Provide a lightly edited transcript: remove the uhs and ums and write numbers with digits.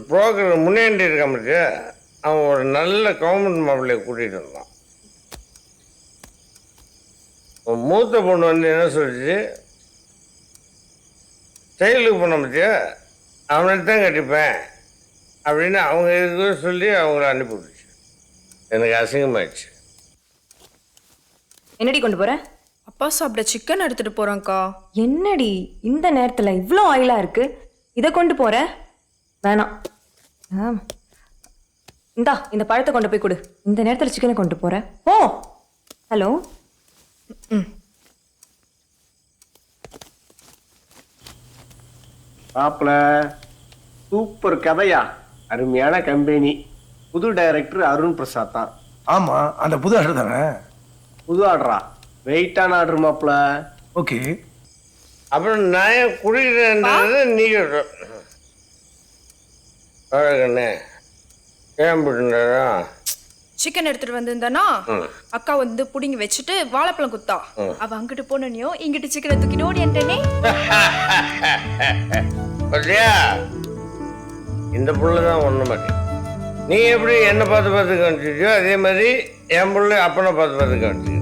Broker முன்னேறி இருக்க முடியாது. அவன் ஒரு நல்ல கவர்மெண்ட் மாப்பிள்ளையை கூட்டிகிட்டு வந்தான். மூத்த பொண்ணு வந்து என்ன சொல்லிச்சு, செயலுக்கு போன பற்றியா அவனை தான் கட்டிப்பேன் அப்படின்னு அவங்க இதுக்கு சொல்லி அவங்கள அனுப்பிவிடுச்சு. எனக்கு அசிங்கமாயிடுச்சு. என்னடி கொண்டு போற? அப்பா சாப்பிட சிக்கன் எடுத்துட்டு போறேன்க்கா. என்னடி இந்த நேரத்துல இவ்வளோ ஆயிலா இருக்கு, இதை கொண்டு போற? வேணாம். இந்தா இந்த பழத்தை கொண்டு போய் கொடு. இந்த நேரத்துல சிக்கனை கொண்டு போற? ஓ ஹலோ. மாப்பிள சூப்பர் கதையா, அருமையான கம்பெனி. புது டைரக்டர் அருண் பிரசாத் தான். ஆமா, அந்த புது ஆர்டர் தானே? புது ஆர்டரா? வெயிட்டான ஆர்டர் மாப்பிள. ஓகே. அப்புறம் நான் ஏன் குடிக்கிறேன்றது நீங்க கண்ணே ஏன் போட்டுறா? சிக்கன் எடுத்துட்டு வந்திருந்தானா அக்கா வந்து புடிங்கி வச்சுட்டு வாழைப்பழம் குத்தா. அவ அங்கிட்டு போனனையும் இங்கிட்டு சிக்கனை தூக்கிட்டு ஓடியன்ட்டேனே. பத்தியா, இந்த புள்ளதான் ஒண்ணு மாட்டேன். நீ எப்படி என்ன பார்த்து கவனிச்சியோ அதே மாதிரி என் புள்ள அப்பனை பார்த்து கவனிச்சு.